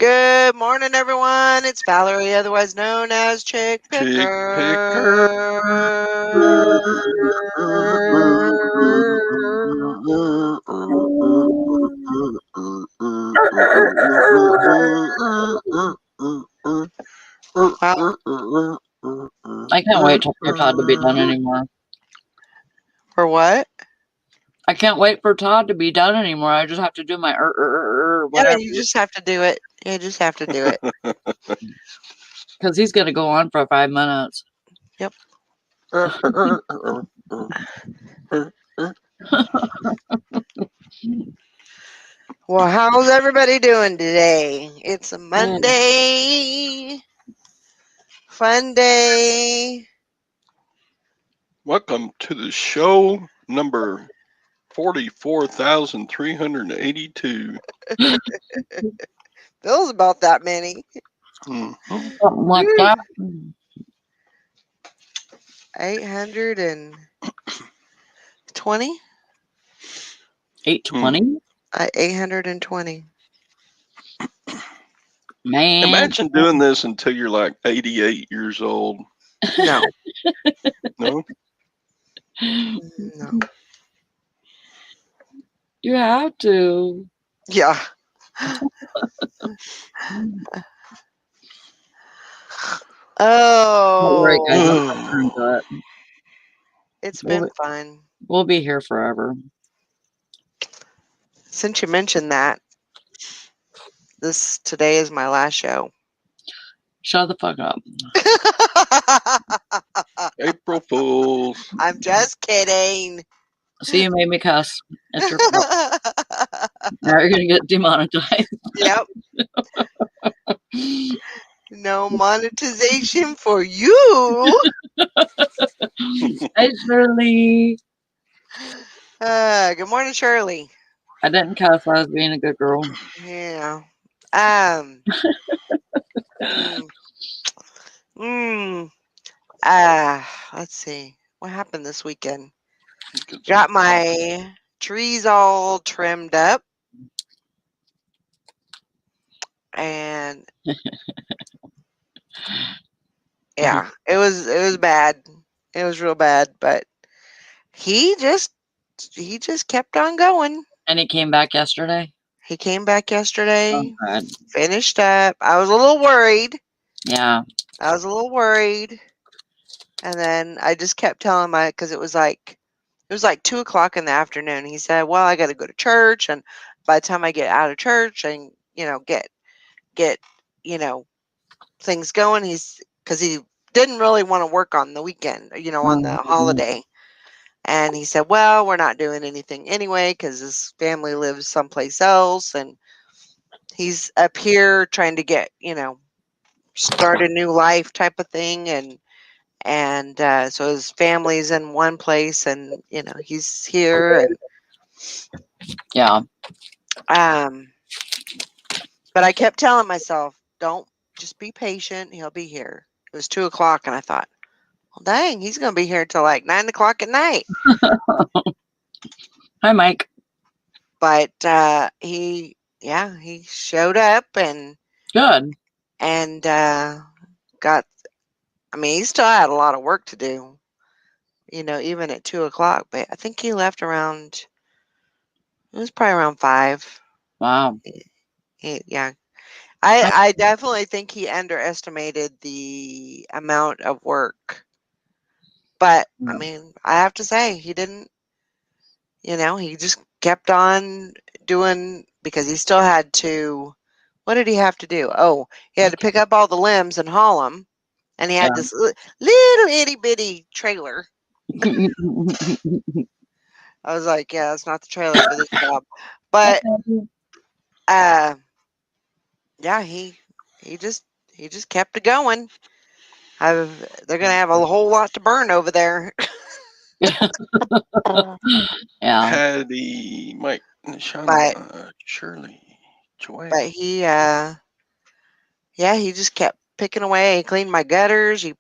Good morning, everyone. It's Valerie, otherwise known as Chick Chick Picker. Wow. I can't wait for Todd to be done anymore. For what? I can't wait for Todd to be done anymore. I just have to do my Yeah, whatever. you just have to do it. You just have to do it. Because he's going to go on for 5 minutes. Yep. Well, how's everybody doing today? It's a Monday. Fun day. Welcome to the show number 44,382. Feels about that many. Mm-hmm. Something like that. 820? 820? 820. Man. Imagine doing this until you're like 88 years old. No. No? No. You have to. Yeah. Don't worry, guys. Oh. It's been fun. We'll be here forever. Since you mentioned that, today is my last show. Shut the fuck up. April Fools. I'm just kidding. See, you made me cuss. It's your fault. Now you're going to get demonetized. Yep. No monetization for you. Hey, Shirley. Good morning, Shirley. I didn't cuss. I was being a good girl. Yeah. Let's see. What happened this weekend? Got my trees all trimmed up. And yeah, it was bad. It was real bad, but he just kept on going. And he came back yesterday? He came back yesterday. Oh, God. Finished up. I was a little worried. Yeah. I was a little worried. And then I just kept telling him because it was like 2:00 in the afternoon. He said, "Well, I got to go to church, and by the time I get out of church and get things going, because he didn't really want to work on the weekend, on the holiday." And he said, "Well, we're not doing anything anyway because his family lives someplace else, and he's up here trying to get start a new life type of thing, and so his family's in one place, and he's here, and yeah." But I kept telling myself, "Don't, just be patient. He'll be here." It was 2:00, and I thought, "Well, dang, he's gonna be here till like 9:00 at night." Hi, Mike. But he showed up and good, and got. I mean, he still had a lot of work to do, even at 2:00. But I think he left around. It was probably around 5. Wow. Yeah. I definitely think he underestimated the amount of work. But I mean, I have to say he didn't, he just kept on doing, because he still had to. What did he have to do? Oh, he had to pick up all the limbs and haul them. And he had this little itty bitty trailer. I was like, yeah, that's not the trailer for this job. But yeah, he just kept it going. They're gonna have a whole lot to burn over there. Yeah. Patty, Mike, Shauna, Shirley, Joanne. But he just kept picking away. He cleaned my gutters. He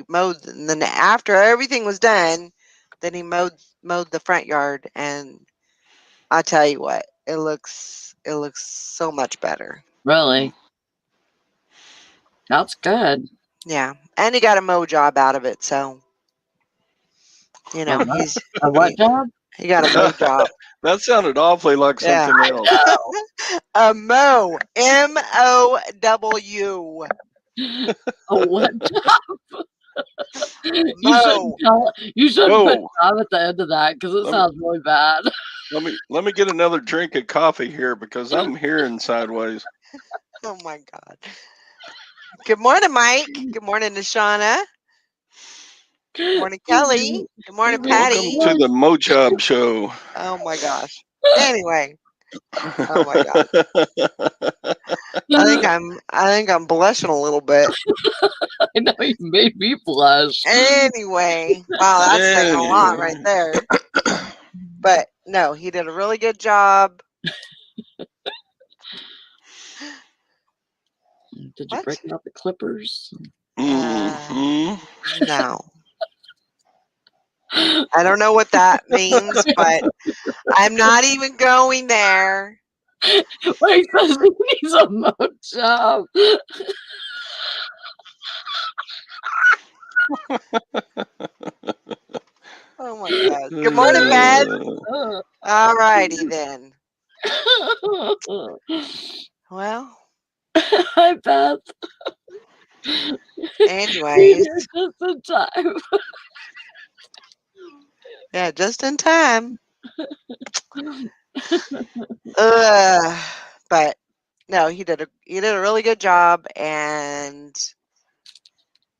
mowed, and then after everything was done, then he mowed the front yard. And I tell you what, it looks so much better. Really? That's good. Yeah, and he got a mow job out of it, so you know what? A what job? he got a mow job. That sounded awfully like Yeah. something else. A mow, MOW. A what job? Mow. You shouldn't put Whoa. job at the end of that because it Let me- sounds really bad. Let me get another drink of coffee here because I'm hearing sideways. Oh my God. Good morning, Mike. Good morning, Nashana. Good morning, Kelly. Good morning, Patty. Welcome to the Mojob Show. Oh my gosh. Anyway, oh my God. I think I'm blushing a little bit. I know you made me blush. Anyway, wow, that's saying a lot right there. But no, he did a really good job. Did you What? break out the clippers? Mhm. No. I don't know what that means, but I'm not even going there. Wait, because he needs a mo job. Oh my God. Good morning, Beth. All righty then. Well, Hi, Beth. anyways, Just in time. yeah, just in time. But no, he did a really good job, and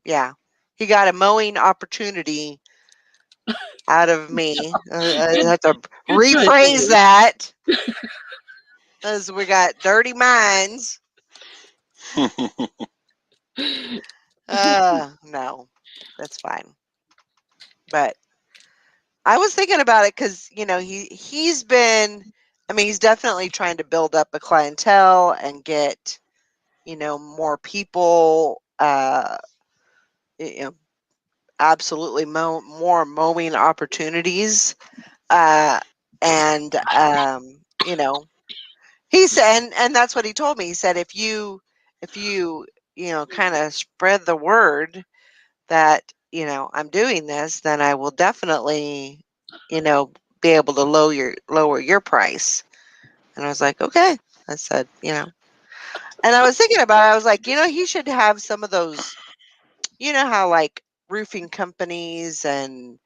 yeah, he got a mowing opportunity out of me. I have to rephrase that, because we got dirty minds. No, that's fine. But I was thinking about it because he's been. I mean, he's definitely trying to build up a clientele and get more people. You know, absolutely more mowing opportunities. And he said, and that's what he told me. He said, if you kind of spread the word that I'm doing this, then I will definitely be able to lower your price. And I was like, okay. I said, and I was thinking about it. I was like, he should have some of those, how like roofing companies and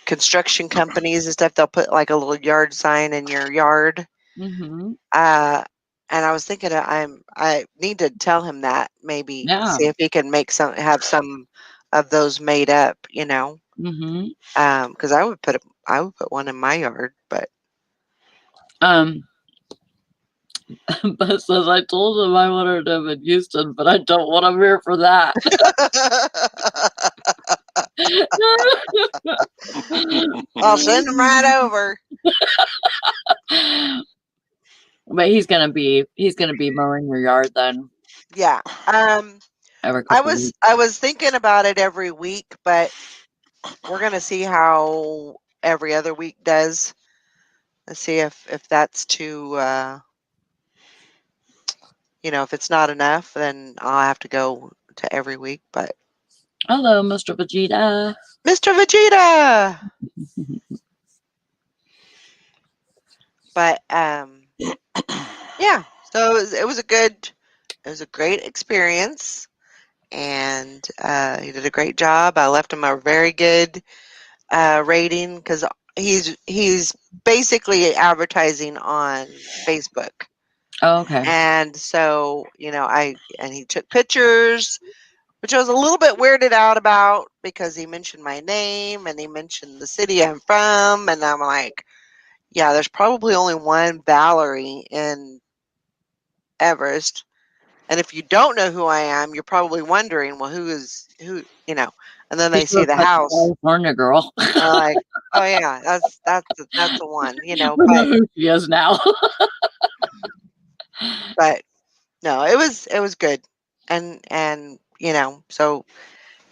construction companies and stuff, they'll put like a little yard sign in your yard. Mm-hmm. And I was thinking, I need to tell him that, maybe see Yeah. if he can have some of those made up, Mm-hmm. because I would put one in my yard, but Beth says, I told him I wanted him in Houston, but I don't want him here for that. I'll send him right over. But he's gonna be mowing your yard then. Yeah. Every couple weeks. I was thinking about it every week, but we're gonna see how every other week does. Let's see if that's too if it's not enough, then I'll have to go to every week. But Hello, Mr. Vegeta. Mr. Vegeta. But yeah, so it was a great experience, and he did a great job. I left him a very good rating, because he's basically advertising on Facebook. Oh, okay. And so he took pictures, which I was a little bit weirded out about, because he mentioned my name and he mentioned the city I'm from, and I'm like, yeah, there's probably only one Valerie in Everest. And if you don't know who I am, you're probably wondering, well, who, and then they see the house. California girl. Like, oh yeah, that's the one, I know who she is now. but no, it was good. And so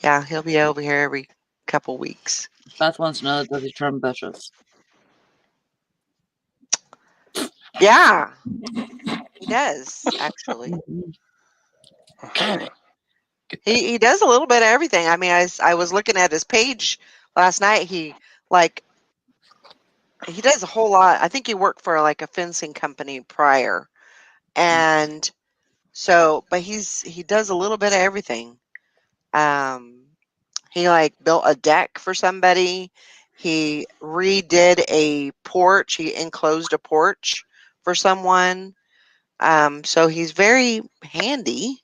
yeah, he'll be over here every couple weeks. Beth wants to know, does he trim bushes? Yeah, he does, actually. Uh-huh. He does a little bit of everything. I mean, I was looking at his page last night. Like he does a whole lot. I think he worked for like a fencing company prior, and so but he does a little bit of everything. Um, he like built a deck for somebody. He redid a porch. He enclosed a porch for someone. So he's very handy.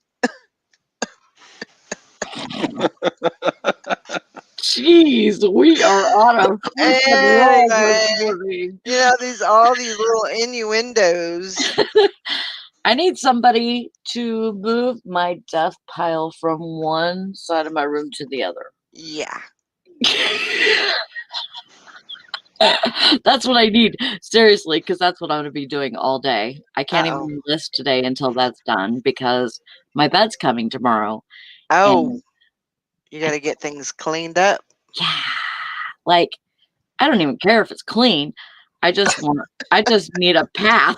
Jeez, we are on a freaking roll this Anyway, morning. you know, all these little innuendos. I need somebody to move my desk pile from one side of my room to the other. Yeah. That's what I need. Seriously, because that's what I'm going to be doing all day. I can't Uh-oh. even list today until that's done because my bed's coming tomorrow. Oh, And you got to get things cleaned up. yeah, like I don't even care if it's clean. I just need a path.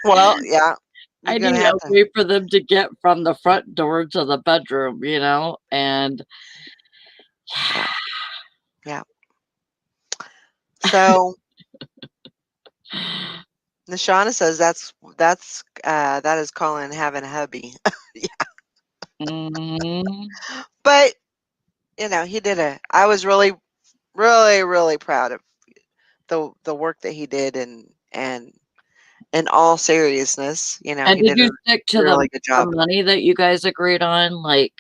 Well, yeah. You're I going to need have a to. way for them to get from the front door to the bedroom, and Yeah. Yeah. So, Nashana says that is calling having a hubby. Mhm. But, he did I was really, really, really proud of the work that he did and in all seriousness, And he did did you a stick to really good the job. money that you guys agreed on, like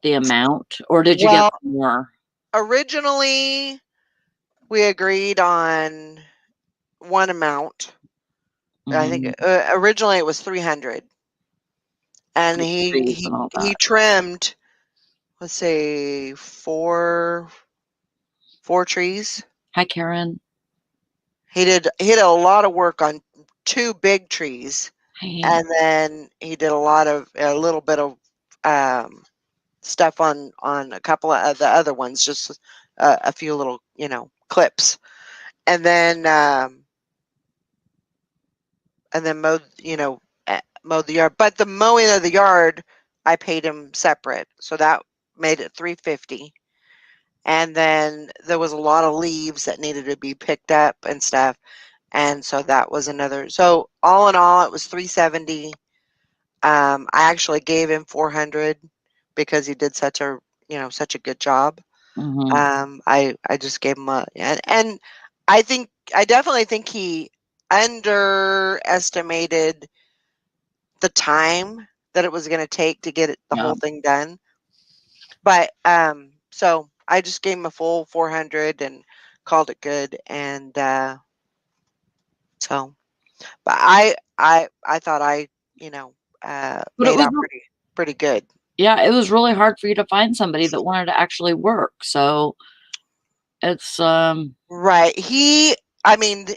the amount, or did you get Well, more? originally we agreed on one amount. I think Mhm. originally it was 300, and The trees and all he that. trimmed, let's say four trees. Hi, Karen. He did a lot of work on two big trees, Hey. and then he did a little bit of stuff on a couple of the other ones, just a few little clips, and then mowed the yard. But the mowing of the yard, I paid him separate, so that made it 350. And then there was a lot of leaves that needed to be picked up and stuff, and so that was another. So all in all, it was 370. I actually gave him 400 because he did such a good job. Mhm. I just gave him and I definitely think he underestimated the time that it was going to take to get the Yeah. whole thing done. But so I just gave him a full 400 and called it good. And so, but I thought But it made was out pretty good. yeah, it was really hard for you to find somebody that wanted to actually work. So it's Right. I mean,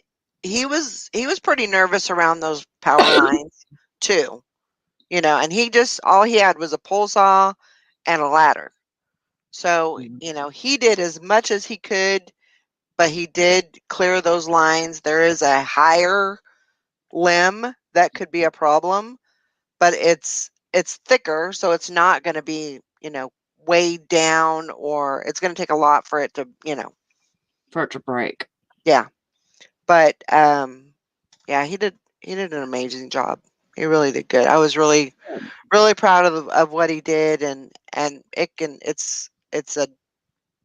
he was pretty nervous around those power lines too. And all he had was a pole saw and a ladder. So, he did as much as he could, but he did clear those lines. There is a higher limb that could be a problem, but it's thicker, so it's not going to be, weighed down, or it's going to take a lot for it to, for it to break. yeah. But yeah, he did an amazing job. He really did good. I was really really proud of what he did, and it's a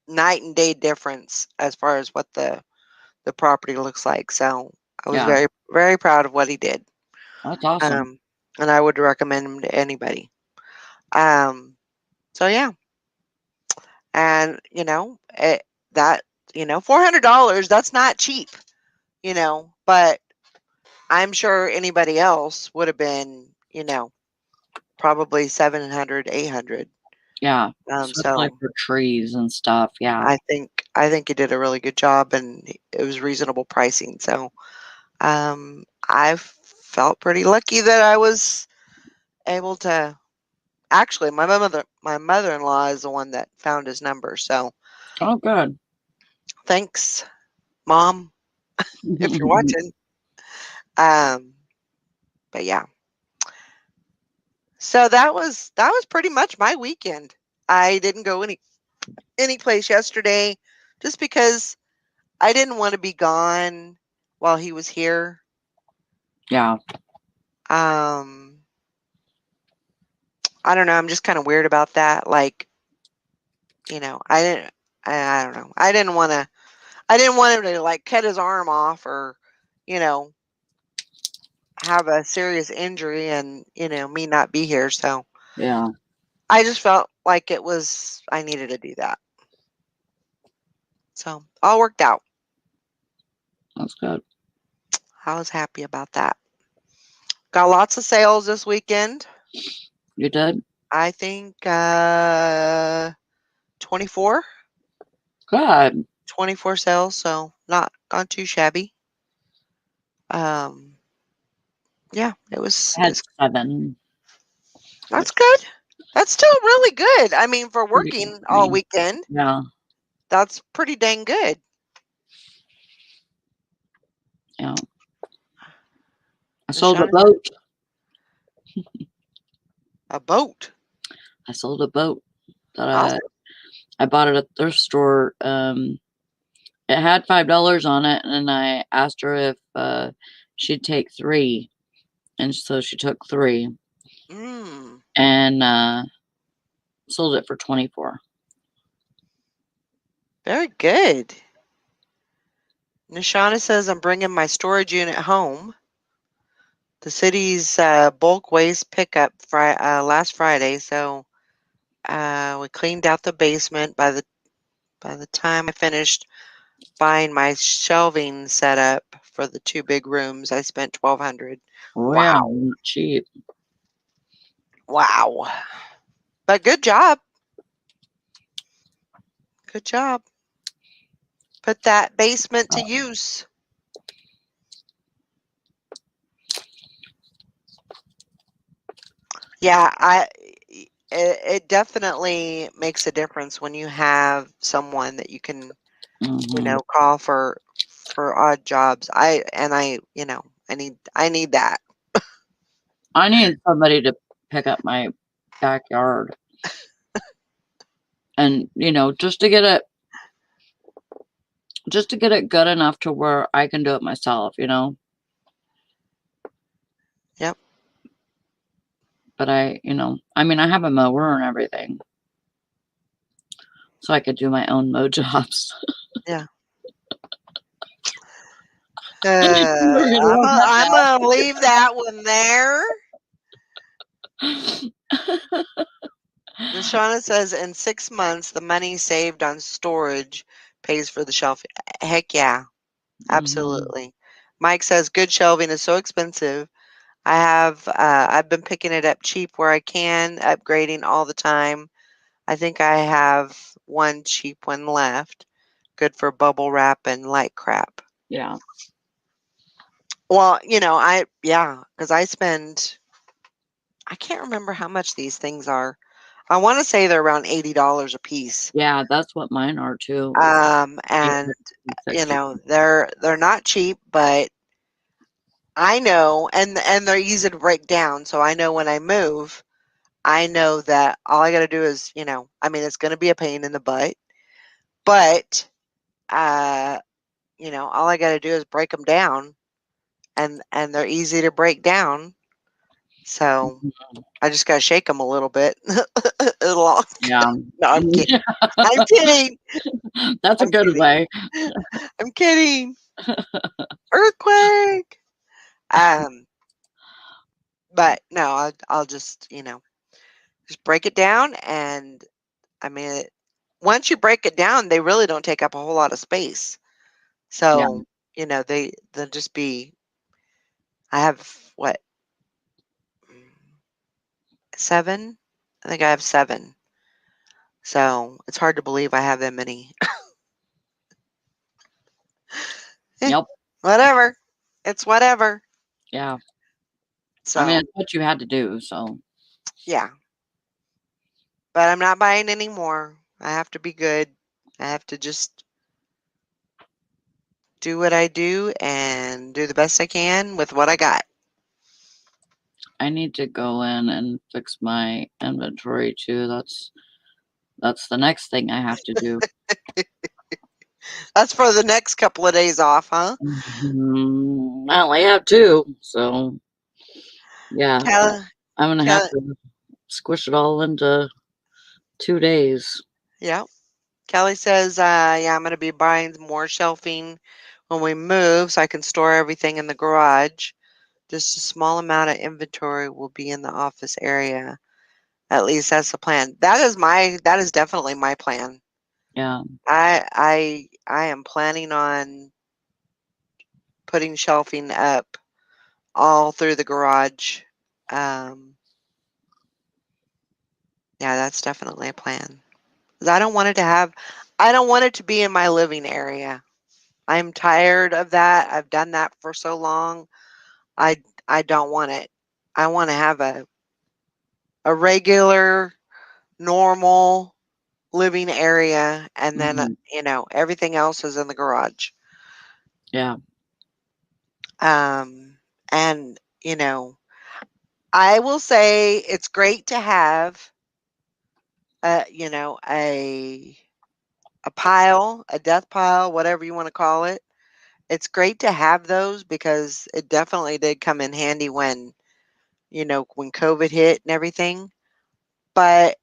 night and day difference as far as what the property looks like. So I was Yeah, very very proud of what he did. that's awesome. Um, and I would recommend him to anybody. Um, so yeah, and that $400, that's not cheap, but I'm sure anybody else would have been, probably 700, 800. Yeah, especially So for trees and stuff. Yeah. I think you did a really good job, and it was reasonable pricing. So I felt pretty lucky that I was able to. Actually, my mother-in-law is the one that found his number. So Oh, good. thanks, Mom, if you're watching. Um, but yeah. So that was pretty much my weekend. I didn't go any place yesterday just because I didn't want to be gone while he was here. Yeah. Um, I don't know. I'm just kind of weird about that. Like, I don't know. I didn't want him to like cut his arm off or, you know, have a serious injury and, me not be here. So Yeah. I just felt like I needed to do that. So all worked out. That's good. I was happy about that. Got lots of sales this weekend. You did? I think 24 Good. 24 sales, so not too shabby. Um, yeah, I had 7. that's good. That's still really good. I mean, for Pretty good. working I all mean, weekend, yeah. that's pretty dang good. Yeah. I sold a Deshaun, boat. a boat. I sold a boat that Awesome. I bought at a thrift store. It had $5 on it, and I asked her if she'd take 3, and so she took 3 Mm, and sold it for 24. very good. Nishana says I'm bringing my storage unit home. The city's bulk waste pickup last Friday, so we cleaned out the basement. By the time I finished buying my shelving setup for the 2 big rooms, I spent $1,200. Well, Wow, not cheap. wow! But good job, good job. Put that basement to use. Yeah, it definitely makes a difference when you have someone that you can, Hmm. call for odd jobs. I need that. I need somebody to pick up my backyard, and just to get it good enough to where I can do it myself. Yep. But I mean, I have a mower and everything, so I could do my own mow jobs. Yeah. You're gonna love I'm gonna leave that one there. that. Shauna says in 6 months, the money saved on storage pays for the shelf. Heck yeah, Mhm. absolutely. Mike says good shelving is so expensive. I've been picking it up cheap where I can, upgrading all the time. I think I have one cheap one left. Good for bubble wrap and light crap. Yeah. Well, because I can't remember how much these things are. I want to say they're around $80 a piece. Yeah, that's what mine are too. And 60. they're not cheap, but I know, and they're easy to break down. So I know when I move, I know that all I got to do is, I mean, it's going to be a pain in the butt, but uh, all I got to do is break them down, and they're easy to break down. So Mhm. I just got to shake them a little bit. It'll all. Yeah. No, I'm kidding. I'm kidding. That's a I'm good kidding. way. I'm kidding. Earthquake. Um, but no, I'll just just break it down, and I mean, once you break it down, they really don't take up a whole lot of space. Yeah. So they'll just be. I have what, 7? I think I have 7. So it's hard to believe I have that many. Eh, Yep. whatever. It's whatever. Yeah. I mean, So it's what you had to do, so yeah, but I'm not buying any more. I have to be good. I have to just do what I do and do the best I can with what I got. I need to go in and fix my inventory too. That's the next thing I have to do. That's for the next couple of days off, huh? I only have two, so yeah, Cal- I'm gonna have Cal- to squish it all into 2 days. yeah. Kelly says, yeah, I'm going to be buying more shelving when we move so I can store everything in the garage. Just a small amount of inventory will be in the office area. At least that's the plan. That is definitely my plan. Yeah. I am planning on putting shelving up all through the garage. Yeah, that's definitely a plan. 'Cause I don't want it to be in my living area. I'm tired of that. I've done that for so long. I don't want it. I want to have a regular, normal living area, and then Mhm. everything else is in the garage. Yeah. And I will say it's great to have a pile, a death pile, whatever you want to call it. It's great to have those because it definitely did come in handy when COVID hit and everything. But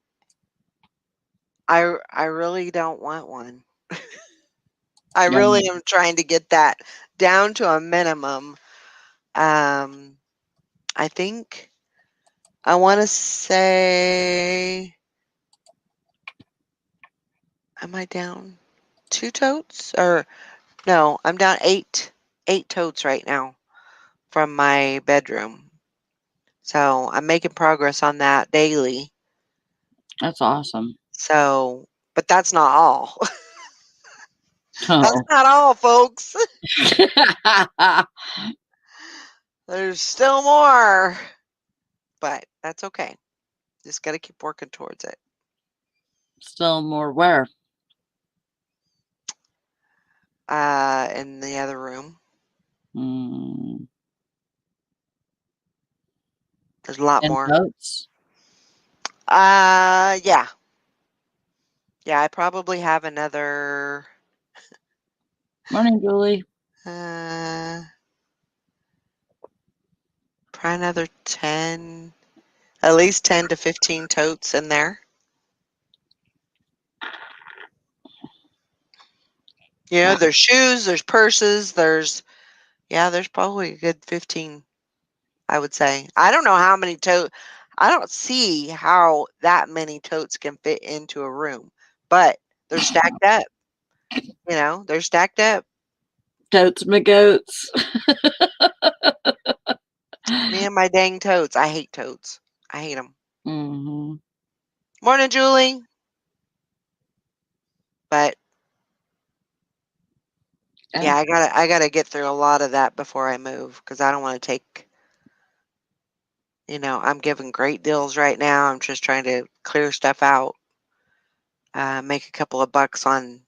I really don't want one. I Yeah. really am trying to get that down to a minimum. I think I want to say, am I down 2 totes? Or no, I'm down 8 totes right now from my bedroom. So I'm making progress on that daily. That's awesome. So, but that's not all. That's Oh. not all, folks. There's still more, but that's okay. Just got to keep working towards it. Still more where? In the other room, Mm. there's a lot And more. notes. Yeah. Yeah, I probably have another, Morning, Julie. uh, probably another 10, at least 10 to 15 totes in there. Wow. There's shoes, there's purses, there's probably a good 15, I would say. I don't know how many totes. I don't see how that many totes can fit into a room, but they're stacked up. They're stacked up. Totes my goats. Me and my dang totes. I hate totes. I hate them. Hmm. Morning, Julie. But yeah, I gotta get through a lot of that before I move because I don't want to take. I'm giving great deals right now. I'm just trying to clear stuff out, make a couple of bucks on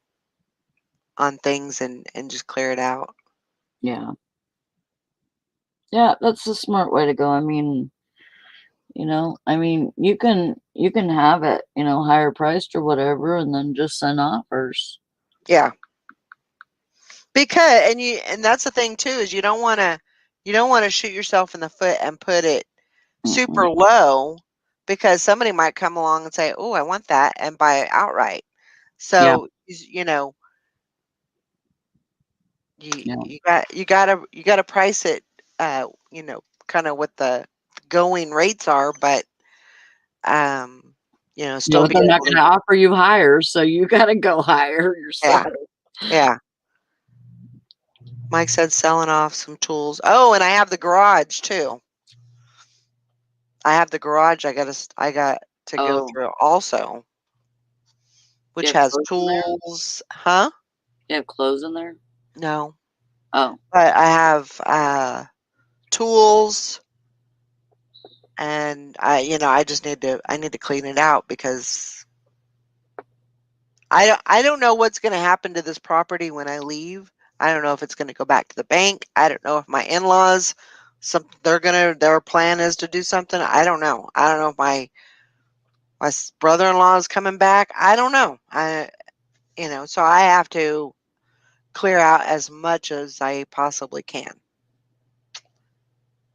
things and just clear it out. Yeah. Yeah, that's the smart way to go. You can have it, higher priced or whatever, and then just send offers. Yeah. Because and that's the thing too is you don't want to shoot yourself in the foot and put it Mm-mm. super low because somebody might come along and say, "Oh, I want that," and buy it outright. Yeah, So you yeah. you gotta price it, kind of what the going rates are, but Yeah, still but be they're not able going to. to offer you higher, so you got to go higher yourself. Yeah, yeah. Mike said selling off some tools. Oh, and I have the garage too. I have the garage I got to go Oh, through also, you which have has clothes in there? tools. Huh? You have clothes in there? No. Oh, But I have tools and I just need to clean it out because I don't know what's going to happen to this property when I leave. I don't know if it's going to go back to the bank. I don't know if my in-laws their plan is to do something. I don't know. I don't know if my brother-in-law is coming back. I don't know. So I have to clear out as much as I possibly can.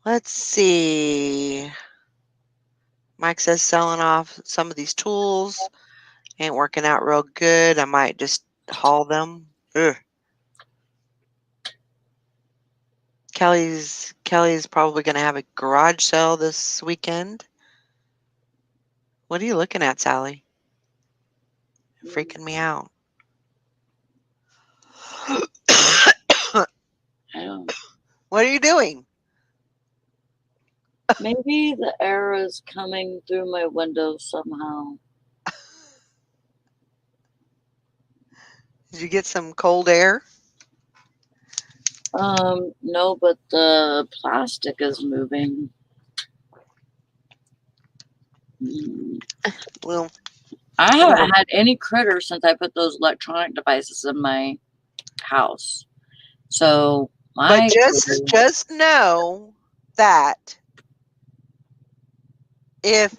Let's see. Mike says selling off some of these tools ain't working out real good. I might just haul them. Ugh. Kelly's probably going to have a garage sale this weekend. What are you looking at, Sally? You're freaking me out. I don't. What are you doing? Maybe the air is coming through my window somehow. Did you get some cold air? No, but the plastic is moving. Well, I haven't had any critters since I put those electronic devices in my house. So but just know that if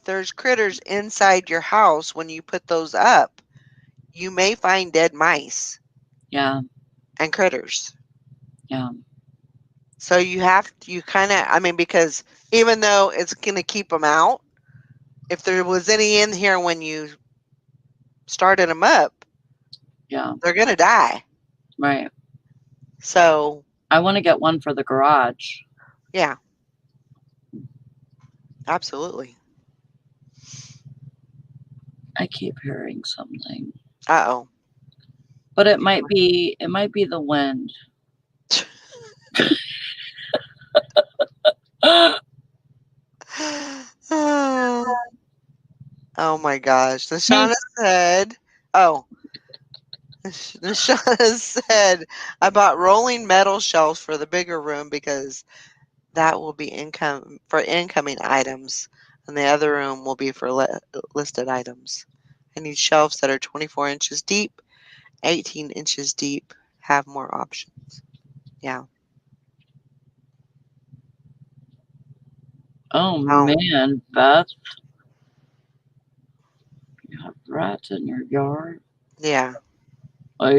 there's critters inside your house when you put those up, you may find dead mice yeah, and critters. yeah, So you kind of, because even though it's going to keep them out, if there was any in here when you started them up, yeah, they're going to die. right. So, I want to get one for the garage. yeah. Absolutely. I keep hearing something, Uh-oh. but it might be the wind. Oh my gosh. Nashana said, oh, Nashana said, I bought rolling metal shelves for the bigger room because that will be incoming items, and the other room will be for listed items. I need shelves that are 24 inches deep, 18 inches deep, have more options. Yeah. Oh Oh, man, Beth, you have rats in your yard. yeah. I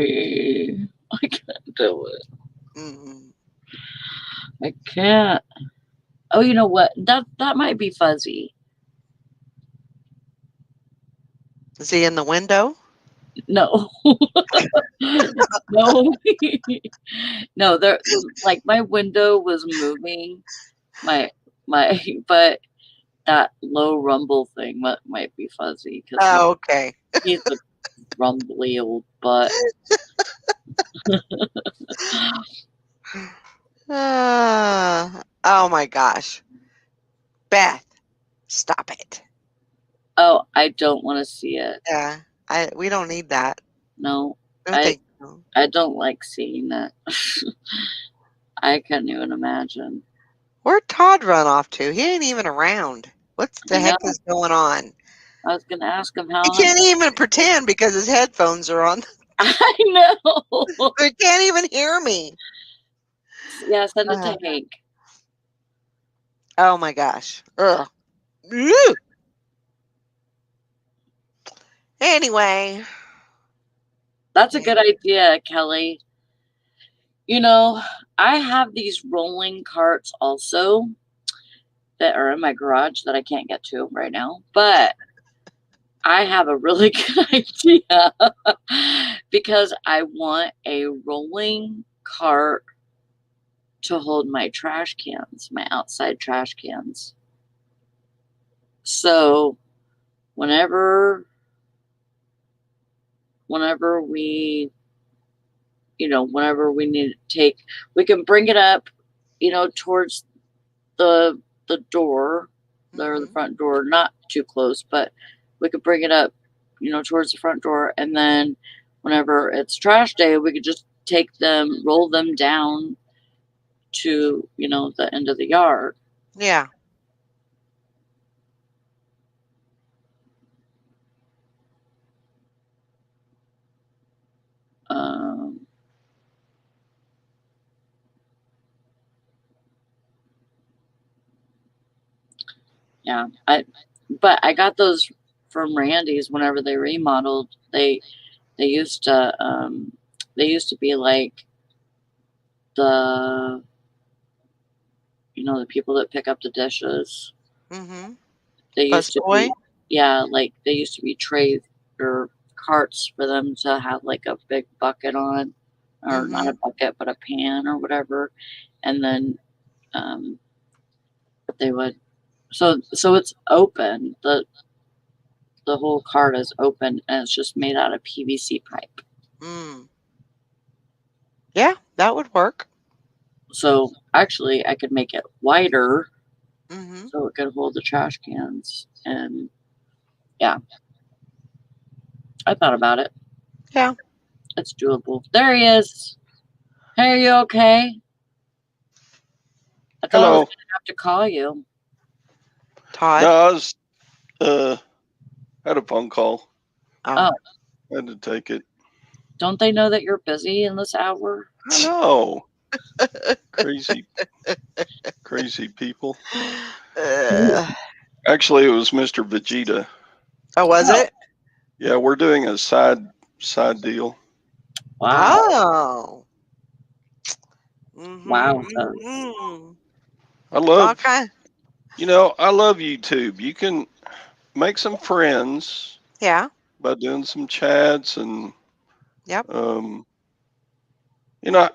can't do it. Mm-mm. I can't. Oh, you know what? That might be Fuzzy. Is he in the window? No, no, no. There, like my window was moving. My, but that low rumble thing might be Fuzzy because Oh, okay. he's a rumbly old butt. Oh my gosh. Beth, stop it. Oh, I don't want to see it. Yeah. We don't need that. No, No, I thank you. I don't like seeing that. I couldn't even imagine. Where'd Todd run off to? He ain't even around. What the I know. heck is going on? I was gonna ask him He how. can't even pretend because his headphones are on. I know. He can't even hear me. Yeah, send it Uh, to Hank. oh my gosh. Ugh. Ew. Anyway. That's a good idea, Kelly. You know, I have these rolling carts also that are in my garage that I can't get to right now, but I have a really good idea because I want a rolling cart to hold my trash cans, my outside trash cans. So whenever we whenever we need to take, we can bring it up, towards the door, or the Mhm. front door, not too close, but we could bring it up, towards the front door, and then whenever it's trash day, we could just roll them down to, the end of the yard. Yeah. Um, But I got those from Randy's whenever they remodeled. They used to be like the the people that pick up the dishes. Mm-hmm. They used to Busboy? be like they used to be trays or carts for them to have like a big bucket on, or not a bucket but a pan or whatever, and then they would so it's open. The whole cart is open and it's just made out of PVC pipe. Mm. Yeah, that would work. So actually I could make it wider Mm-hmm. so it could hold the trash cans. And yeah, I thought about it. Yeah. It's doable. There he is. Hey, are you okay? I thought I was Hello. going to have to call you. Todd? No, I was had a phone call. Oh. I had to take it. Don't they know that you're busy in this hour? I know. Crazy people. Actually, it was Mr. Vegeta. Oh, was it? Yeah, we're doing a side deal. Wow. Oh. Wow. Mm-hmm. I love, Okay. I love YouTube. You can make some friends Yeah. by doing some chats and, Yep. I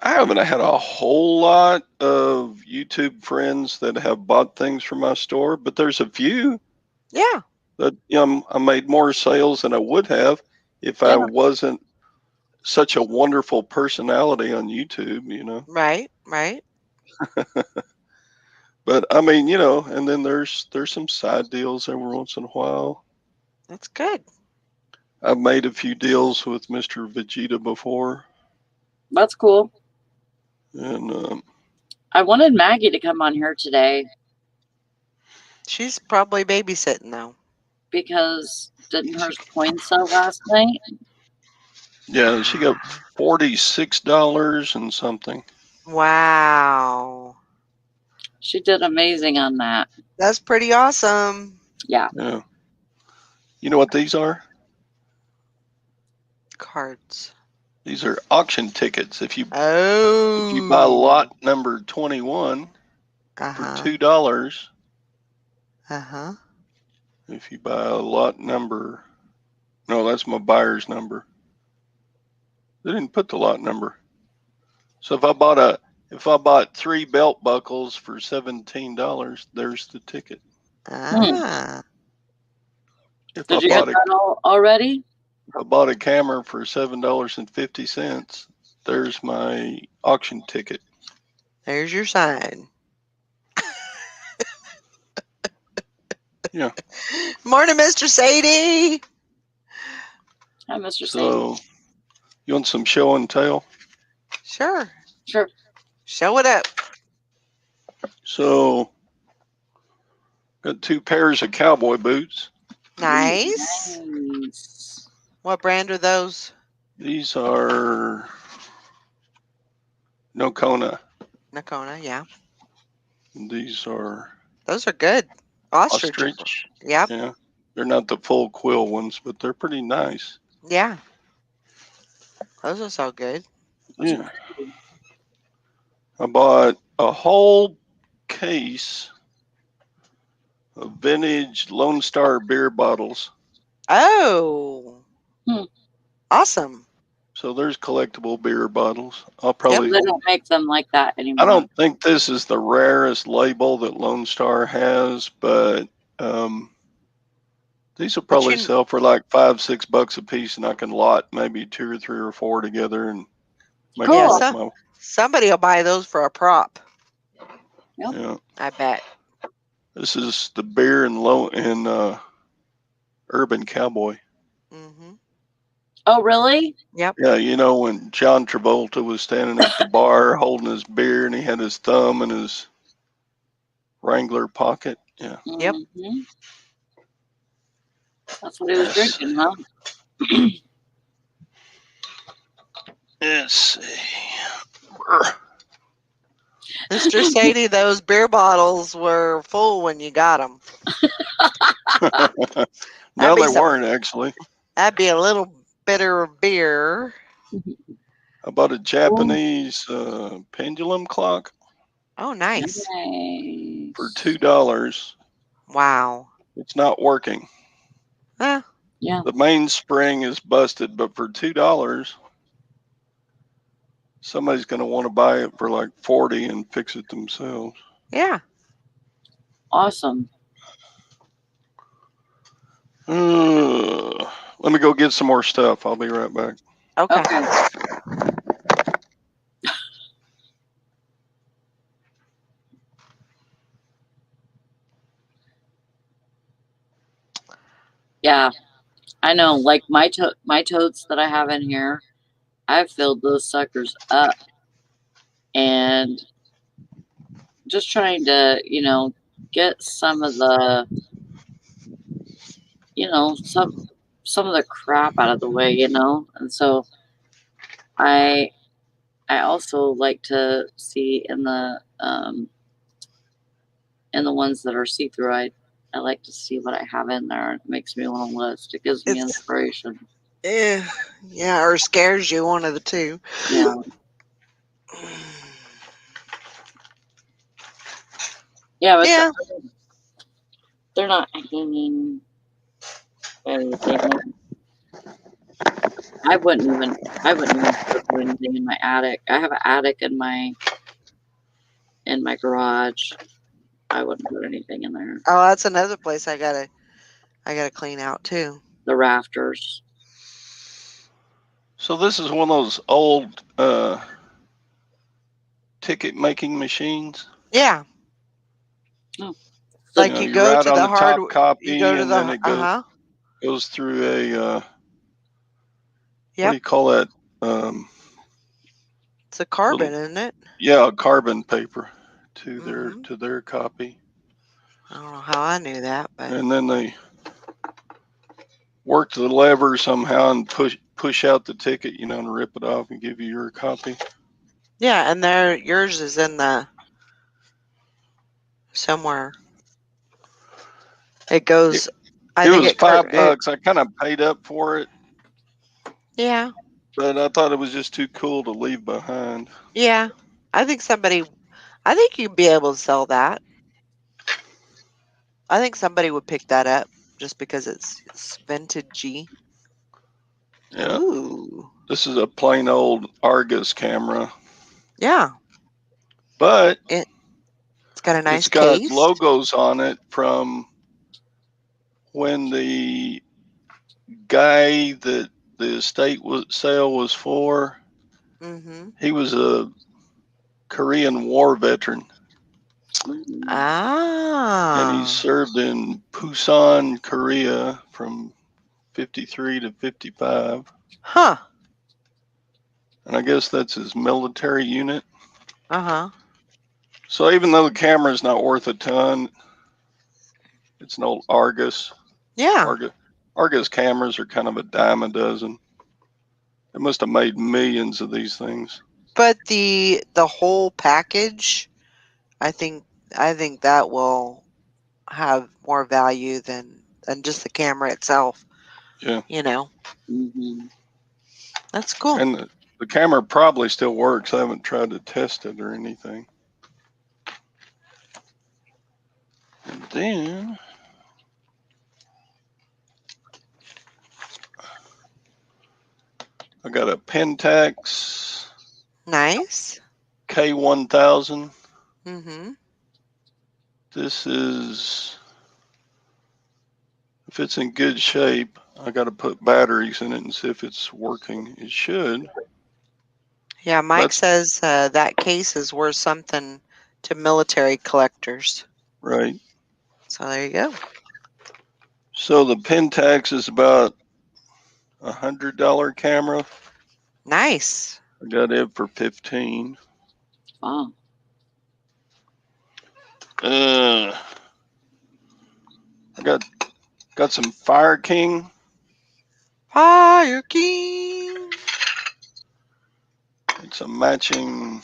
haven't had a whole lot of YouTube friends that have bought things from my store, but there's a few Yeah. that, I made more sales than I would have if I Yeah. wasn't such a wonderful personality on YouTube, Right. Right. But I mean, and then there's some side deals every once in a while. That's good. I've made a few deals with Mr. Vegeta before, That's cool. and I wanted Maggie to come on here today She's probably babysitting though. because didn't her coin sell last night? yeah, she got $46 and something. Wow. She did amazing on that. That's pretty awesome. Yeah. Yeah. You know what these are? Cards. These are auction tickets. If you Oh. buy lot number 21 for Uh-huh. $2, Uh-huh. if you buy a lot number, no, that's my buyer's number. They didn't put the lot number. So if I bought 3 belt buckles for $17, there's the ticket. Ah. Did you get that already? If I bought a camera for $7.50, there's my auction ticket. There's your sign. Yeah. Morning, Mr. Sadie. Hi, Mr. Sadie. So you want some show and tell? Sure. Sure. Show it up. Got 2 pairs of cowboy boots. Nice. Nice. What brand are those? These are Nocona. Nakona, yeah. These are Those are good. Ostrich. Yep. Yeah. They're not the full quill ones, but they're pretty nice. Yeah. Those are so good. Yeah. I bought a whole case of vintage Lone Star beer bottles. Oh. Awesome. So there's collectible beer bottles. I'll They probably. don't make them like that anymore. I don't think this is the rarest label that Lone Star has, but these will probably sell for like $5-6 a piece, and I can lot maybe 2 or 3 or 4 together and make Cool. Somebody will buy those for a prop. Yep. Yeah. I bet. This is the beer and Urban Cowboy. Mm-hmm. Oh, really? Yep. Yeah, when John Travolta was standing at the bar holding his beer and he had his thumb in his Wrangler pocket. Yeah. Yep. Mm-hmm. That's what he was drinking, huh? Let's see. Mr. Sadie, those beer bottles were full when you got them. No, be they some- weren't actually. That'd be a little bitter beer. I bought a Japanese pendulum clock Oh, nice. Nice. for $2. Wow. It's not working. Huh. Yeah. The mainspring is busted, but for $2, somebody's going to want to buy it for like 40 and fix it themselves. Yeah. Awesome. Let me go get some more stuff. I'll be right back. Okay. Okay. Yeah, I know. Like my totes that I have in here, I've filled those suckers up, and just trying to, get some of the, some of the crap out of the way, And so I also like to see in the ones that are see-through. I like to see what I have in there. It makes me want to list. It gives me It's- inspiration. Yeah, or scares you, one of the two. Yeah. Yeah, but Yeah. they're not hanging anything. I wouldn't even put anything in my attic. I have an attic in my garage. I wouldn't put anything in there. Oh, that's another place I gotta clean out too. The rafters. So this is one of those old ticket making machines. Yeah. Oh. Like You know, you you go write to on the the hard. top copy, You go to and the then it goes through a what do Yep. you call that? It's a carbon, isn't it? Yeah, carbon paper to Mhm. their copy, I don't know how I knew that, but and then they work the lever somehow and push out the ticket, and rip it off and give you your copy. yeah, and yours is in the somewhere. It goes. I It think was it. $5. I kind of paid up for it, Yeah. but I thought it was just too cool to leave behind. Yeah. I think you'd be able to sell that. I think somebody would pick that up just because it's vintagey. Yeah. Ooh. This is a plain old Argus camera, Yeah. but It's got a nice it's got case. logos on it from when the guy that the estate sale was for. Mm-hmm. He was a Korean War veteran, and he Ah. served in Busan, Korea from 53 to 55. Huh. And I guess that's his military unit. Uh-huh. So even though the camera's not worth a ton, it's an old Argus. Yeah. Argus cameras are kind of a dime a dozen. They must have made millions of these things. But the whole package, I think that will have more value than just the camera itself. Yeah. Mm-hmm. That's cool. And the camera probably still works. I haven't tried to test it or anything. And then I got a Pentax Nice. K1000. Mm-hmm. This is, if it's in good shape, I got to put batteries in it and see if it's working. It should. Yeah, Mike says that case is worth something to military collectors. Right. So there you go. So the Pentax is about $100 camera. Nice. I got it for 15. Wow. I got some Fire King. Fire King. It's a matching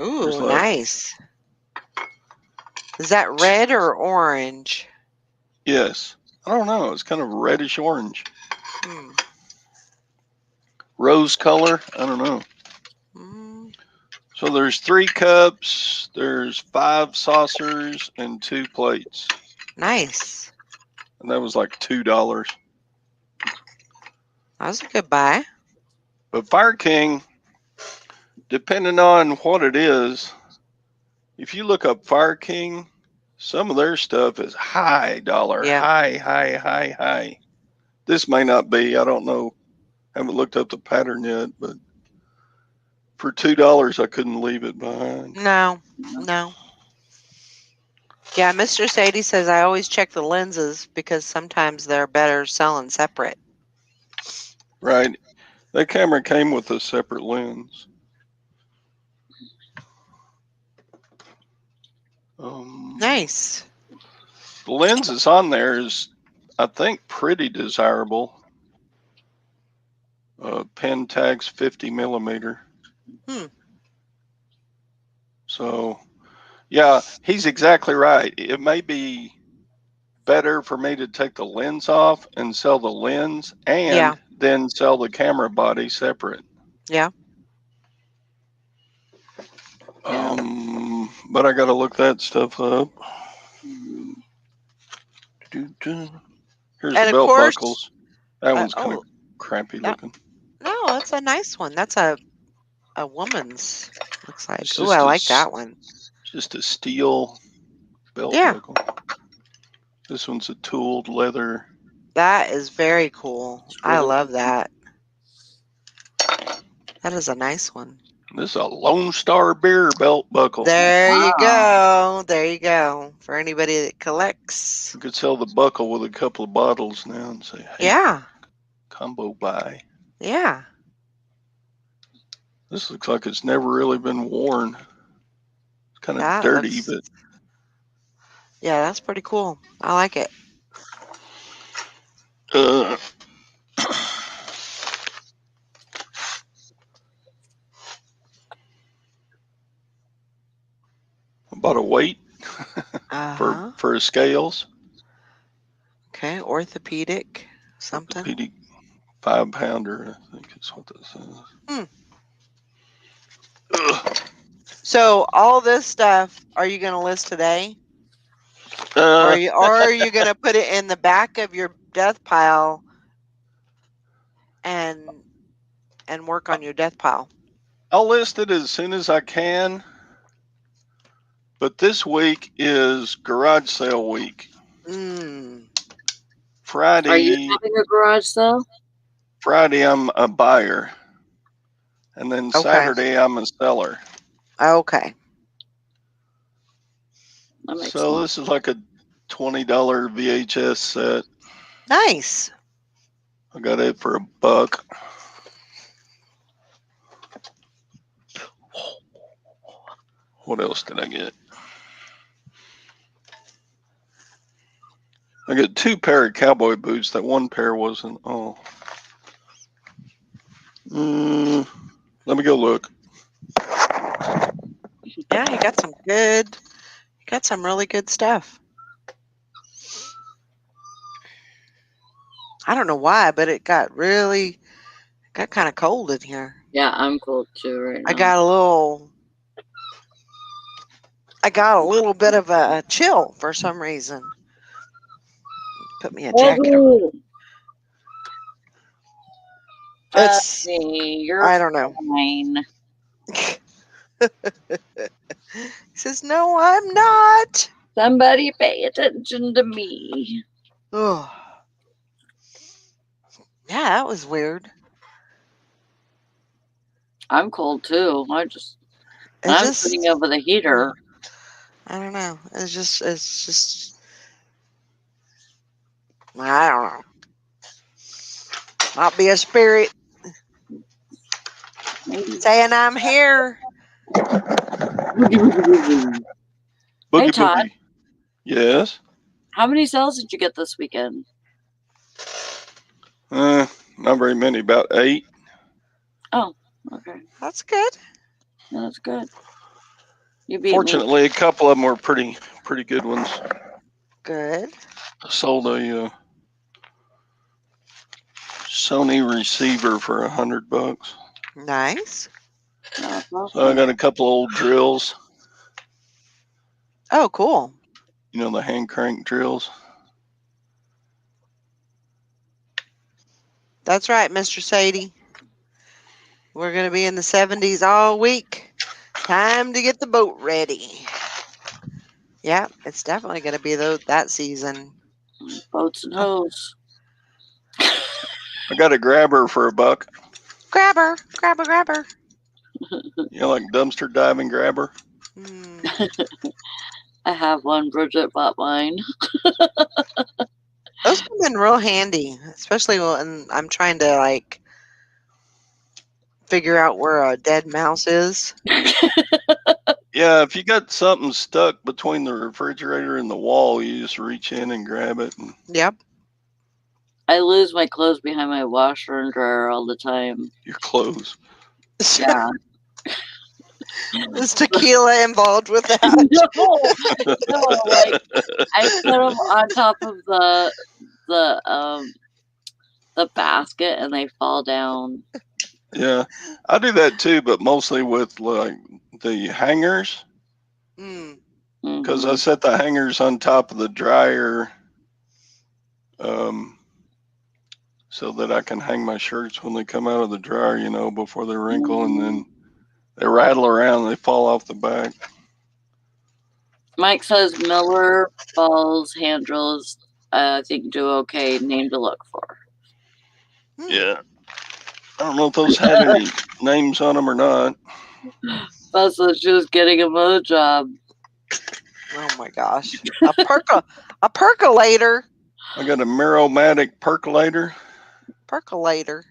Ooh, like- nice. Is that red or orange? Yes. I don't know. It's kind of reddish orange. Hmm. Rose color. I don't know. Mm, So there's 3 cups, there's 5 saucers, and 2 plates. nice. And that was like $2. That was a good buy. But Fire King, depending on what it is, if you look up Fire King, some of their stuff is high dollar, Yeah. high. This may not be, I don't know. Haven't looked up the pattern yet, but for $2, I couldn't leave it behind. No. Yeah, Mr. Sadie says I always check the lenses because sometimes they're better selling separate. Right. That camera came with a separate lens. Nice. The lens that's on there is, I think, pretty desirable. Pentax 50 millimeter. So, yeah, he's exactly right. It may be better for me to take the lens off and sell the lens and Yeah. then sell the camera body separate. Yeah. But I got to look that stuff up. Here's And the of belt course- buckles. That one's kind oh, of crappy that- looking. No, that's a nice one. That's a woman's. Looks like. It's Oh, just I a like that one. Just a steel belt Yeah. buckle. This one's a tooled leather. That is very cool. I Scribble. love that. That is a nice one. This is a Lone Star beer belt buckle. There you Wow. go. There you go. For anybody that collects. You could sell the buckle with a couple of bottles now and say, hey, Yeah. combo buy. Yeah. This looks like it's never really been worn. It's kind of That dirty, looks- but Yeah, that's pretty cool. I like it. I bought a weight Uh-huh. for scales. Okay, orthopedic something. Orthopedic 5-pounder, I think is what that says. Ugh. So all this stuff, are you going to list today? Or are you going to put it in the back of your death pile and work on your death pile? I'll list it as soon as I can. But this week is garage sale week. Friday. Are you having a garage sale? Friday, I'm a buyer. And then Okay. Saturday, I'm a seller. Okay. That makes So sense. this is like a $20 VHS set. Nice. I got it for $1. What else did I get? I got 2 pair of cowboy boots. That one pair wasn't. Oh. Let me go look. Yeah, you got some really good stuff. I don't know why, but it got kind of cold in here. Yeah, I'm cold too right now. I got a little bit of a chill for some reason. Put me a jacket on. Oh, It's you're I don't know. fine. He says, "No, I'm not." Somebody pay attention to me. Oh. Yeah, that was weird. I'm cold too. I'm It's sitting over the heater. I don't know. It's just I don't know. Might be a spirit Maybe. saying I'm here. Boogie Todd. Boogie. Yes. How many sales did you get this weekend? Not very many. About 8. Oh, okay. That's good. Yeah, that's good. You beat me. Fortunately, a couple of them were pretty good ones. Good. I sold a Sony receiver for $100. Nice. That's So I awesome. got a couple old drills. Oh, cool. You know, the hand crank drills. That's right, Mr. Sadie. We're going to be in the 70s all week. Time to get the boat ready. Yeah, it's definitely going to be that season. Boats and hose. I got a grabber for $1. Grab her. Grab her. Grab her. You know, like dumpster diving grabber. Mm. I have one. Bridget bought mine. Those come in real handy, especially when I'm trying to like figure out where a dead mouse is. Yeah, if you got something stuck between the refrigerator and the wall, you just reach in and grab it. And Yep. I lose my clothes behind my washer and dryer all the time. your clothes. Yeah. Is tequila involved with that? no, like I put them on top of the basket and they fall down. Yeah, I do that too, but mostly with like the hangers, Mm. because I Mhm. set the hangers on top of the dryer, so that I can hang my shirts when they come out of the dryer, you know, before they wrinkle, and then they rattle around and they fall off the back. Mike says Miller Falls hand drills, I think do okay. Name to look for. Hmm. Yeah, I don't know if those had any names on them or not. That's what she was getting him a job. Oh my gosh. A percolator. I got a Miromatic percolator. Percolator.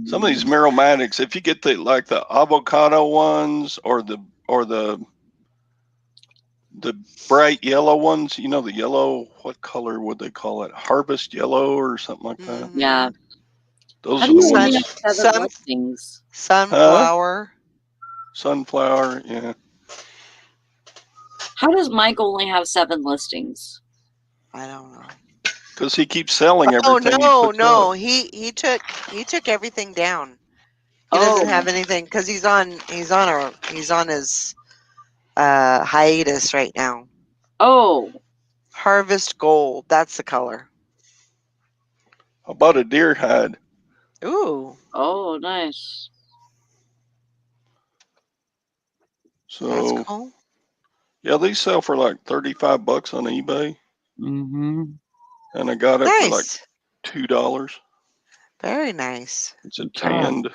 Some of these Miromatics, if you get the like the avocado ones or the bright yellow ones, you know, the yellow, what color would they call it? Harvest yellow or something like that. Mhm. Yeah. Those How are do the you only ones. have 7 listings? Sunflower. Sunflower, yeah. How does Mike only have 7 listings? I don't know. Because he keeps selling Oh everything he no, puts no. up. He took everything down. He doesn't have anything because he's on his hiatus right now. Oh. Harvest gold. That's the color. I bought a deer hide. Ooh. Oh, nice. So That's cool. yeah, these sell for like $35 on eBay. Mm-hmm. And I got it for like Nice. $2. Very nice. It's a tanned.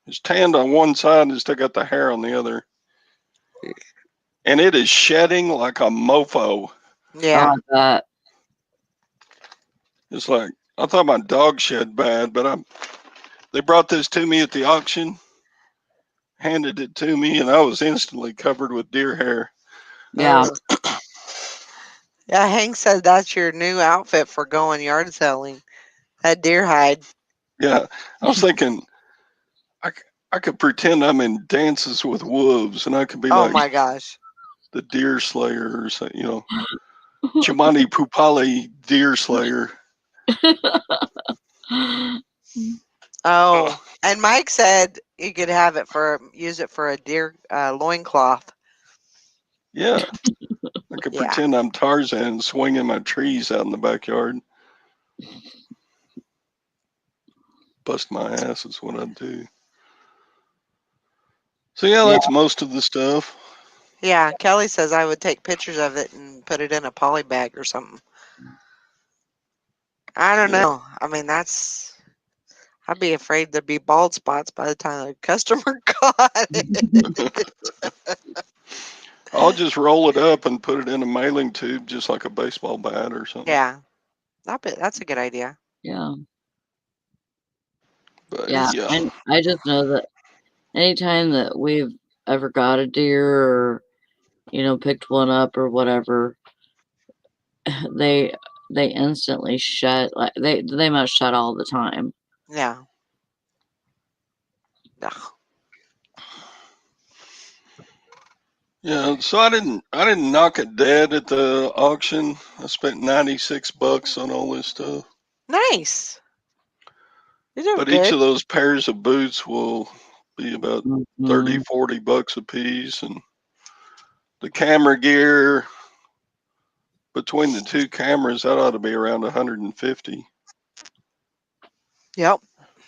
It's tanned on one side and still got the hair on the other. And it is shedding like a mofo. Yeah. I like that. It's like, I thought my dog shed bad, but they brought this to me at the auction, handed it to me, and I was instantly covered with deer hair. Yeah. Yeah, Hank said that's your new outfit for going yard selling. That deer hide. Yeah, I was thinking, I could pretend I'm in Dances with Wolves, and I could be Oh like my gosh. the deer slayer or something, you know, Chimani Pupali deer slayer. Oh, and Mike said you could use it for a deer loincloth. Yeah, I could Yeah. pretend I'm Tarzan swinging my trees out in the backyard. Bust my ass is what I do. So yeah, that's most of the stuff. Yeah, Kelly says I would take pictures of it and put it in a poly bag or something. I don't know. I mean, I'd be afraid there'd be bald spots by the time the customer got it. I'll just roll it up and put it in a mailing tube, just like a baseball bat or something. Yeah, that's a good idea. Yeah. But Yeah. And I just know that anytime that we've ever got a deer or, picked one up or whatever, they instantly shed. Like they must shed all the time. Yeah. Ugh. Yeah, so I didn't knock it dead at the auction. I spent $96 on all this stuff. Nice. You're doing But each good. of those pairs of boots will be about 30, Mhm. $40 a piece. And the camera gear, between the two cameras, that ought to be around 150. Yep.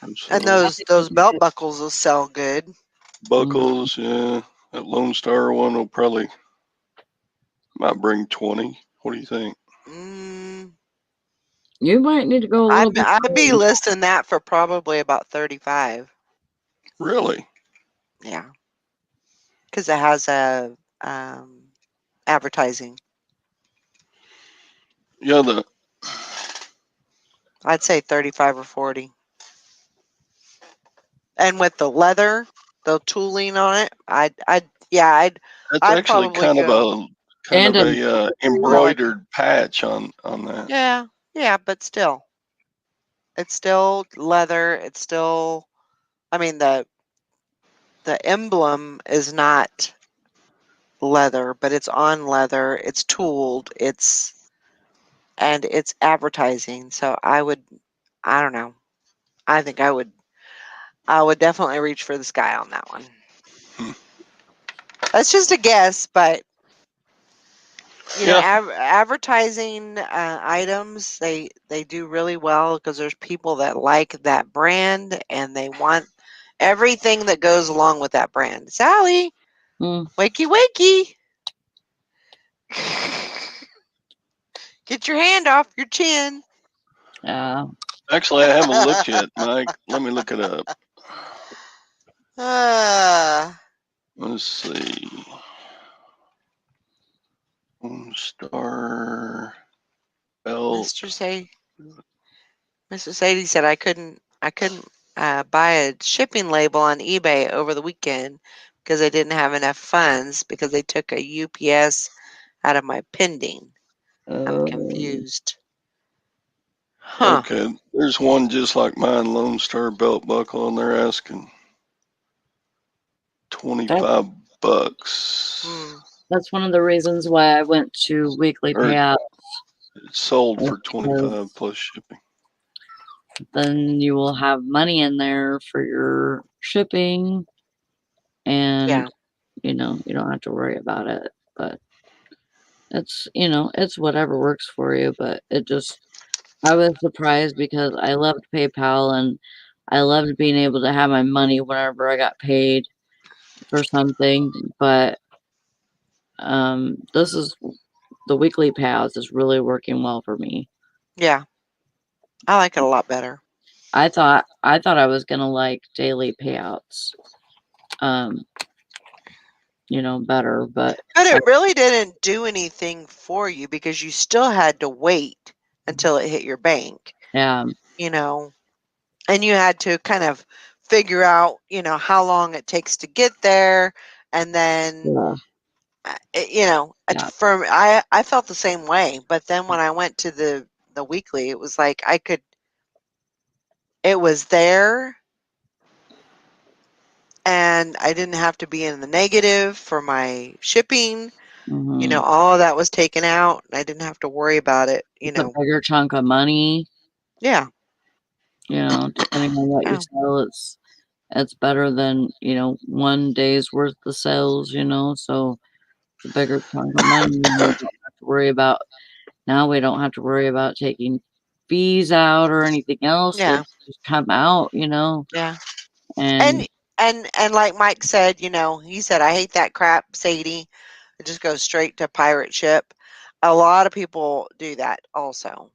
And So those belt buckles will sell good. buckles, yeah. That Lone Star one will probably might bring 20. What do you think? Mm, You might need to go a little bit. I'd be listing that for probably about 35. Really? Yeah, because it has a advertising. Yeah, the I'd say 35 or 40. And with the leather, the tooling on it, that's I'd actually probably go And a more like embroidered patch on that. yeah, but still, it's still leather. It's still, I mean, the emblem is not leather, but it's on leather. It's tooled. And it's advertising. So I don't know. I think I would definitely reach for the sky on that one. Hmm. That's just a guess, but you know, Yeah, advertising items they do really well because there's people that like that brand and they want everything that goes along with that brand. Sally, Mm, wakey wakey. Get your hand off your chin. actually, I haven't looked yet, Mike. Let me look it up. Uh, Let's see. Lone Star belt. Mr. Sadie said I couldn't buy a shipping label on eBay over the weekend because I didn't have enough funds because they took a UPS out of my pending. I'm confused. Huh. Okay, there's one just like mine, Lone Star belt buckle, and they're asking $25. Hmm. that's one of the reasons why I went to weekly Or payout. it's sold for Because 25 plus shipping. then you will have money in there for your shipping, and Yeah. you don't have to worry about it. But it's whatever works for you. But I was surprised because I loved PayPal and I loved being able to have my money whenever I got paid for something. But this is the weekly payouts is really working well for me. Yeah. I like it a lot better. I thought I was gonna like daily payouts, um, better, but But it really didn't do anything for you because you still had to wait until it hit your bank, yeah, you know, and you had to kind of figure out, how long it takes to get there. And then, yeah, it's yeah. I felt the same way. But then when I went to the weekly, it was like it was there and I didn't have to be in the negative for my shipping. Hmm. All of that was taken out. And I didn't have to worry about it. It's a bigger chunk of money, Yeah, depending on what you yeah, sell. It's better than one day's worth of sales. So it's a bigger chunk of money. Now we don't have to worry about taking fees out or anything else. They yeah, just come out, yeah. and And and like Mike said, he said, I hate that crap, Sadie. It just goes straight to pirate ship. A lot of people do that also.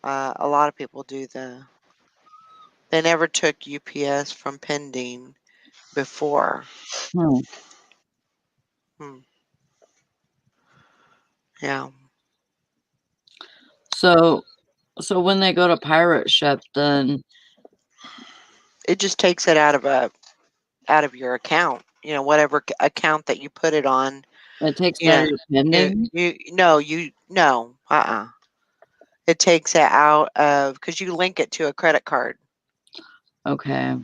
A lot of people do they never took UPS from pending before. hmm. Hmm. Yeah. So when they go to pirate ship, then It just takes it out of your account. Whatever account that you put it on. it takes You it out know, of your pending. no. It takes it out of because you link it to a credit card. Okay.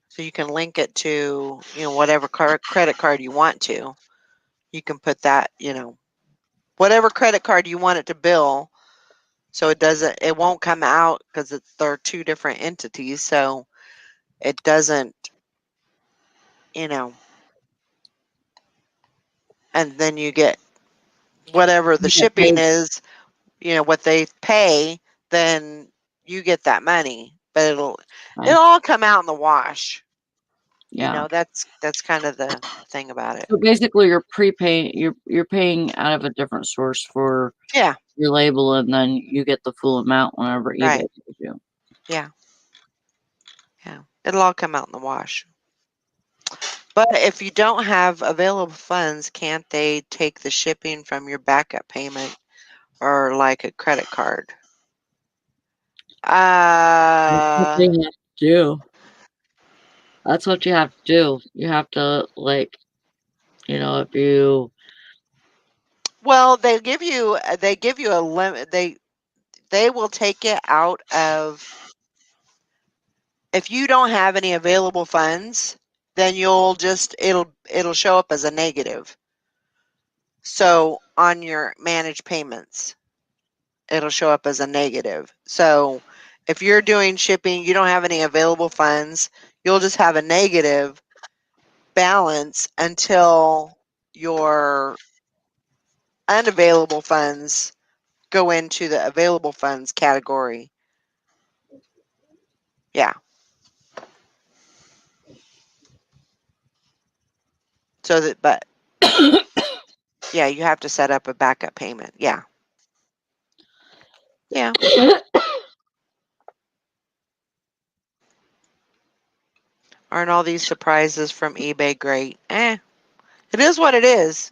So you can link it to, whatever credit card you want to. you can put that, whatever credit card you want it to bill. So it won't come out because they're two different entities. So it doesn't, and then you get whatever the You get shipping paid. is, what they pay, then you get that money. But it'll Right. all come out in the wash. Yeah. That's kind of the thing about it. So basically, you're prepaying. You're paying out of a different source for Yeah, your label, and then you get the full amount whenever eBay right. pays you. Yeah. Yeah. It'll all come out in the wash. But if you don't have available funds, can't they take the shipping from your backup payment or like a credit card? That's what they have to do. That's what you have to do. You have to if you Well, they give you a limit. They will take it out of, if you don't have any available funds, then it'll show up as a negative. So on your managed payments, it'll show up as a negative. So if you're doing shipping, you don't have any available funds, you'll just have a negative balance until your unavailable funds go into the available funds category. Yeah. But yeah, you have to set up a backup payment. Yeah. Yeah. Aren't all these surprises from eBay great? It is what it is.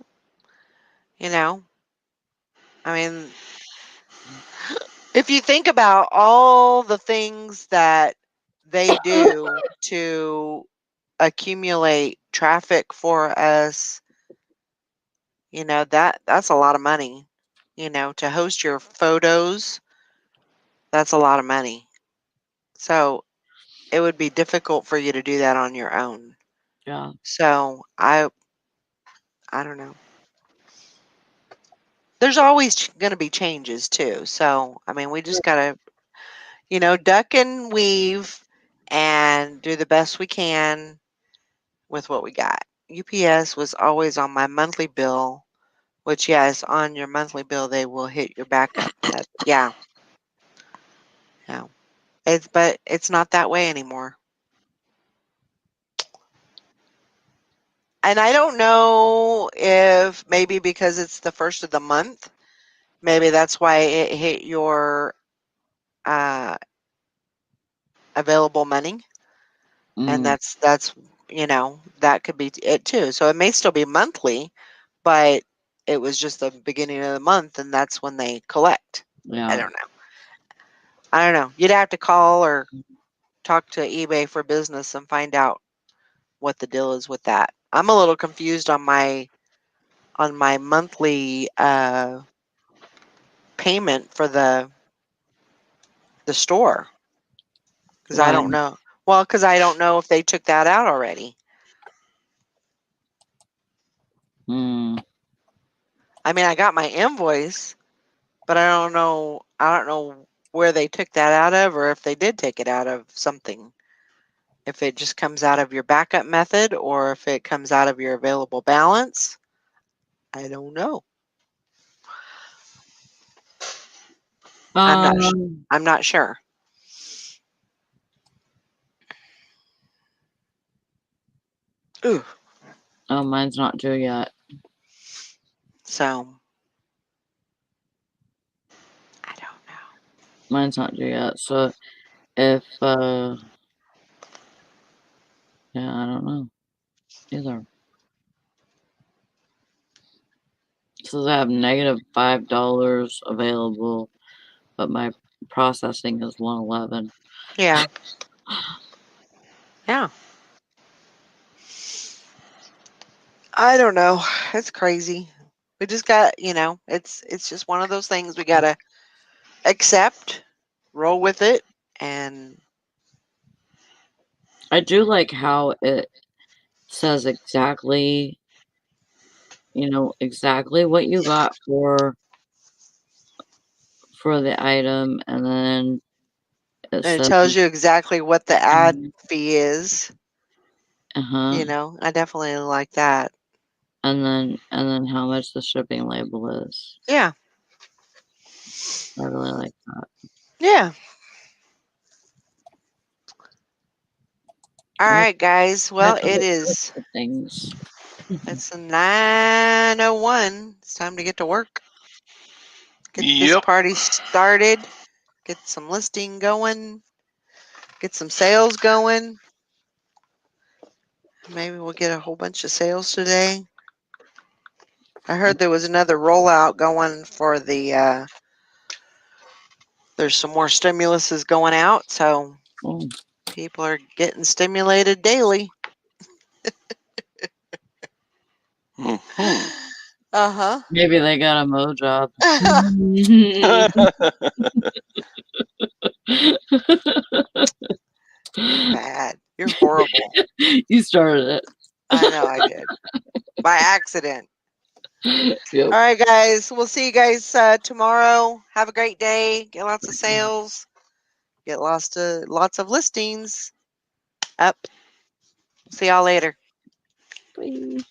I mean, if you think about all the things that they do to accumulate traffic for us, that's a lot of money. To host your photos, that's a lot of money. So it would be difficult for you to do that on your own. yeah. So I don't know. There's always going to be changes too. So I mean, we just gotta, duck and weave and do the best we can with what we got. UPS was always on my monthly bill, which yes, on your monthly bill they will hit your backup. Yeah. But it's not that way anymore. And I don't know if maybe because it's the first of the month, maybe that's why it hit your uh, available money, and Mm, that's that could be it too. So it may still be monthly, but it was just the beginning of the month, and that's when they collect. I yeah. don't know. I don't know. You'd have to call or talk to eBay for Business and find out what the deal is with that. I'm a little confused on my monthly payment for the store because I Why? don't know. Well, because I don't know if they took that out already. Mm, I mean, I got my invoice, but I don't know. I don't know where they took that out of, or if they did take it out of something. If it just comes out of your backup method, or if it comes out of your available balance, I don't know. I'm not. I'm not sure. Ooh. Oh, mine's not due yet. So I don't know. Mine's not due yet. So if yeah, I don't know either. Says I have negative $5 available, but my processing is 111. Yeah. Yeah. I don't know. It's crazy. We just got, it's just one of those things we gotta accept, roll with it, and I do like how it says exactly you know, exactly what you got for the item, and then it And it says, tells you exactly what the ad fee is. uh-huh, You know, I definitely like that. and then how much the shipping label is. Yeah. I really like that. Yeah. All Well, right, guys. Well, that's it what is. things. It's 9:01. It's time to get to work. Get this Yep. party started. Get some listing going. Get some sales going. Maybe we'll get a whole bunch of sales today. I heard there was another rollout going for the there's some more stimuluses going out, so Oh, people are getting stimulated daily. Mhm. Uh-huh. maybe they got a mo job. Bad. You're horrible. You started it. I know I did. By accident. Yep. All right, guys. We'll see you guys tomorrow. Have a great day. Get lots of sales. Get lots of listings up. See y'all later. Bye.